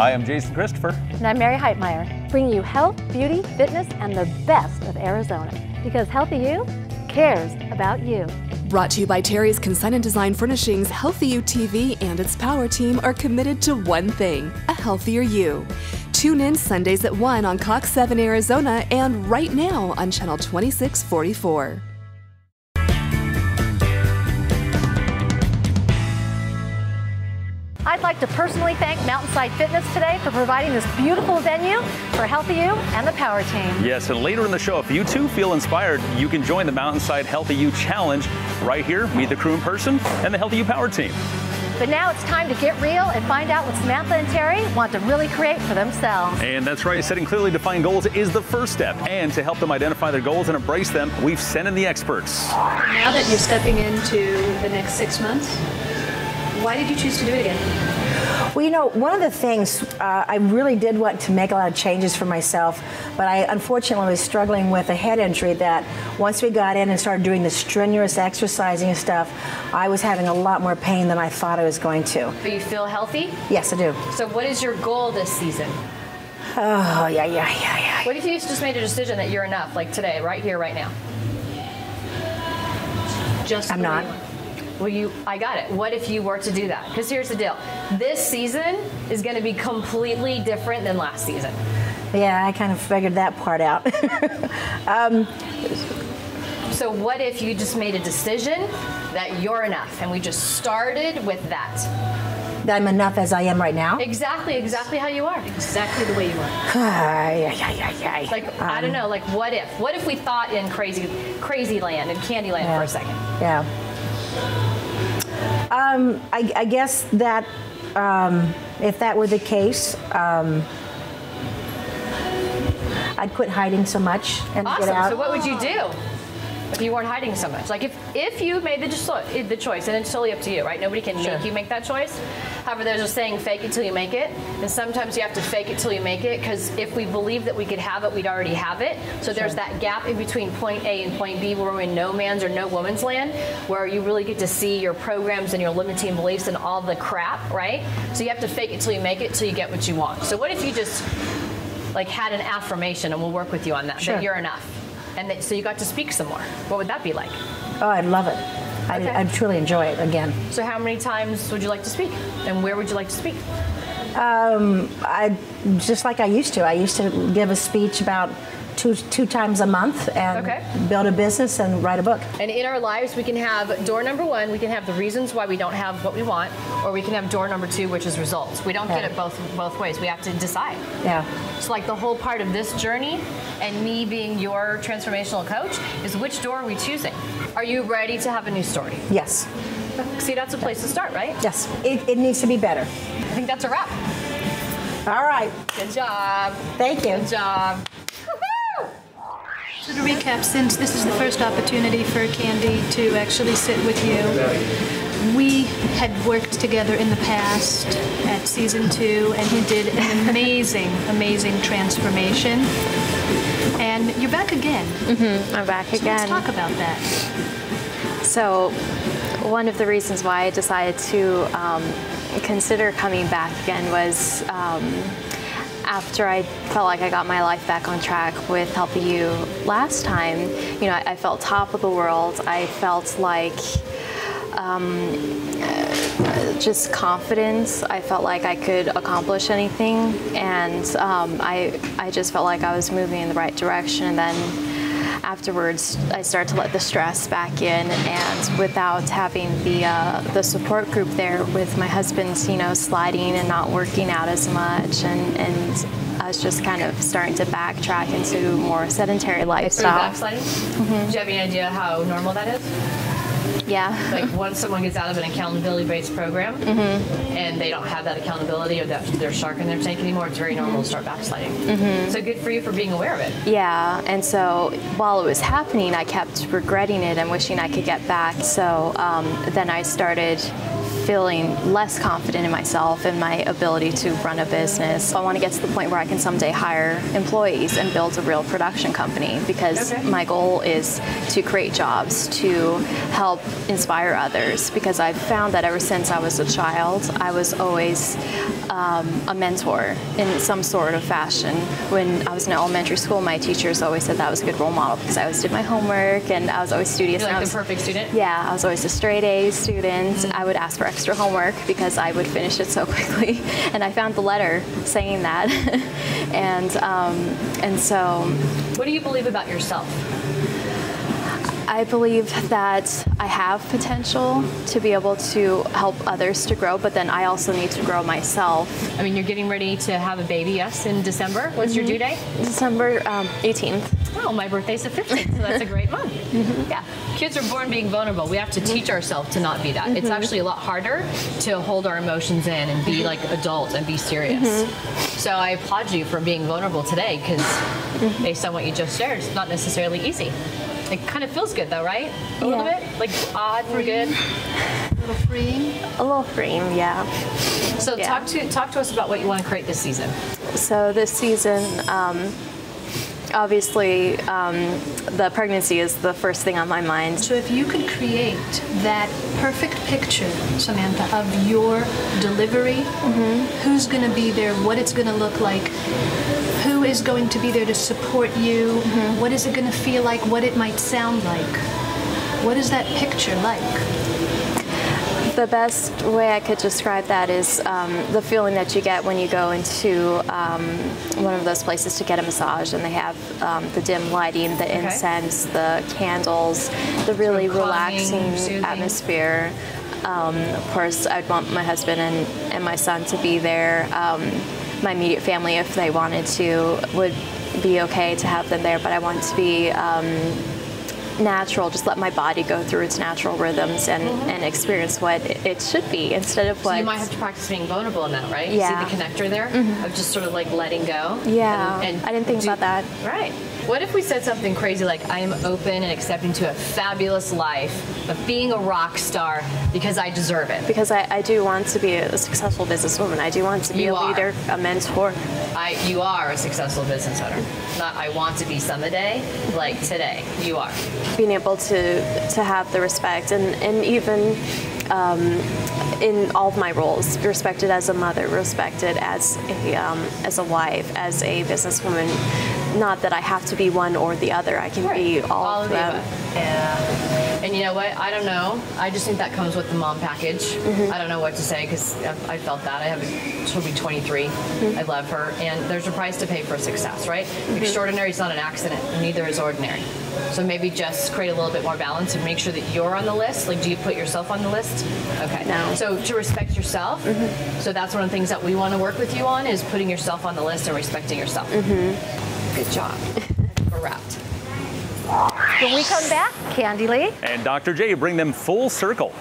Hi, I'm Jason Christopher. And I'm Mary Heitmeyer, bringing you health, beauty, fitness, and the best of Arizona. Because Healthy You cares about you. Brought to you by Terri's Consignment Design Furnishings, Healthy You TV and its power team are committed to one thing, a healthier you. Tune in Sundays at 1 on Cox 7 Arizona and right now on Channel 2644. I'd like to personally thank Mountainside Fitness today for providing this beautiful venue for Healthy You and the Power Team. Yes, and later in the show, if you too feel inspired, you can join the Mountainside Healthy You Challenge right here. Meet the crew in person and the Healthy You Power Team. But now it's time to get real and find out what Samantha and Terri want to really create for themselves. And that's right, setting clearly defined goals is the first step. And to help them identify their goals and embrace them, we've sent in the experts. Now that you're stepping into the next 6 months, why did you choose to do it again? Well, you know, one of the things, I really did want to make a lot of changes for myself, but I unfortunately was struggling with a head injury that once we got in and started doing the strenuous exercising and stuff, I was having a lot more pain than I thought I was going to. But you feel healthy? Yes, I do. So what is your goal this season? Oh, yeah. What if you just made a decision that you're enough, like today, right here, right now? I'm not. Well, I got it. What if you were to do that? Because here's the deal. This season is going to be completely different than last season. Yeah, I kind of figured that part out. So what if you just made a decision that you're enough and we just started with that? That I'm enough as I am right now? Exactly how you are. Exactly the way you are. Like, I don't know, like what if? What if we thought in crazy land, in Candy land for a second? Yeah. I guess that if that were the case, I'd quit hiding so much and awesome. get out. So what would you do if you weren't hiding so much? Like if you made the choice, and it's totally up to you, right? Nobody can make you make that choice. However, there's a saying, fake it till you make it. And sometimes you have to fake it till you make it, because if we believe that we could have it, we'd already have it. So there's that gap in between point A and point B where we're in no man's or no woman's land, where you really get to see your programs and your limiting beliefs and all the crap, right? So you have to fake it till you make it, till you get what you want. So what if you just like had an affirmation, and we'll work with you on that, that you're enough. And so you got to speak some more. What would that be like? Oh, I'd love it. Okay. I'd truly enjoy it again. So how many times would you like to speak? And where would you like to speak? I just like I used to. I used to give a speech about two times a month and build a business and write a book. And in our lives, we can have door number one, we can have the reasons why we don't have what we want, or we can have door number two, which is results. We don't get it both ways. We have to decide. Yeah. So like the whole part of this journey and me being your transformational coach is which door are we choosing? Are you ready to have a new story? Yes. See, that's a place to start, right? Yes. It needs to be better. I think that's a wrap. All right. Good job. Thank you. Good job. So to recap, since this is the first opportunity for Kandi to actually sit with you, we had worked together in the past at season 2, and you did an amazing transformation. And you're back again. I'm back so again. Let's talk about that. So one of the reasons why I decided to consider coming back again was after I felt like I got my life back on track with Healthy You last time. You know, I felt top of the world. I felt like just confidence. I felt like I could accomplish anything, and I just felt like I was moving in the right direction. And then afterwards, I started to let the stress back in, and without having the support group there with my husband, you know, sliding and not working out as much, and I was just kind of starting to backtrack into more sedentary lifestyle. Backsliding? Do you have any idea how normal that is? Yeah. Like once someone gets out of an accountability-based program and they don't have that accountability or their shark in their tank anymore, it's very normal to start backsliding. So good for you for being aware of it. Yeah, and so while it was happening, I kept regretting it and wishing I could get back. So then I started feeling less confident in myself and my ability to run a business. I want to get to the point where I can someday hire employees and build a real production company, because my goal is to create jobs, to help inspire others, because I've found that ever since I was a child, I was always a mentor in some sort of fashion. When I was in elementary school, my teachers always said that I was a good role model because I always did my homework and I was always studious. You're like the perfect student? Yeah, I was always a straight A student. I would ask for extra homework because I would finish it so quickly. And I found the letter saying that. and so... What do you believe about yourself? I believe that I have potential to be able to help others to grow, but then I also need to grow myself. I mean, you're getting ready to have a baby, yes, in December. What's your due date? December 18th. Oh, my birthday's the 15th, so that's a great month. Yeah. Kids are born being vulnerable. We have to teach ourselves to not be that. It's actually a lot harder to hold our emotions in and be like adult and be serious. So I applaud you for being vulnerable today, because based on what you just shared, it's not necessarily easy. It kind of feels good though, right? A little bit? Like odd for good? A little freeing? A little freeing, yeah. So talk to us about what you want to create this season. So this season, obviously, the pregnancy is the first thing on my mind. So if you could create that perfect picture, Samantha, of your delivery, who's going to be there, what it's going to look like, who is going to be there to support you, what is it going to feel like, what it might sound like, what is that picture like? The best way I could describe that is the feeling that you get when you go into one of those places to get a massage, and they have the dim lighting, the incense, the candles, the really relaxing atmosphere. Of course, I'd want my husband and my son to be there. My immediate family, if they wanted to, would be okay to have them there, but I want it to be natural, just let my body go through its natural rhythms and experience what it should be instead of what... So you might have to practice being vulnerable in that, right? Yeah. See the connector there? Of just sort of like letting go? Yeah, and I didn't think about that. Right. What if we said something crazy like, I am open and accepting to a fabulous life of being a rock star because I deserve it? Because I do want to be a successful businesswoman. I do want to be a leader, a mentor. You are a successful business owner. Not I want to be someday, like today. You are. Being able to have the respect and even in all of my roles, respected as a mother, respected as a wife, as a businesswoman. Not that I have to be one or the other. I can be all of them. Yeah. And you know what? I don't know. I just think that comes with the mom package. I don't know what to say because I felt that. She'll be 23. I love her. And there's a price to pay for success, right? Extraordinary is not an accident. Neither is ordinary. So maybe just create a little bit more balance and make sure that you're on the list. Like, do you put yourself on the list? Okay. No. So to respect yourself. So that's one of the things that we want to work with you on is putting yourself on the list and respecting yourself. Good job. We're wrapped. When we come back, Kandi Lee and Dr. J bring them full circle.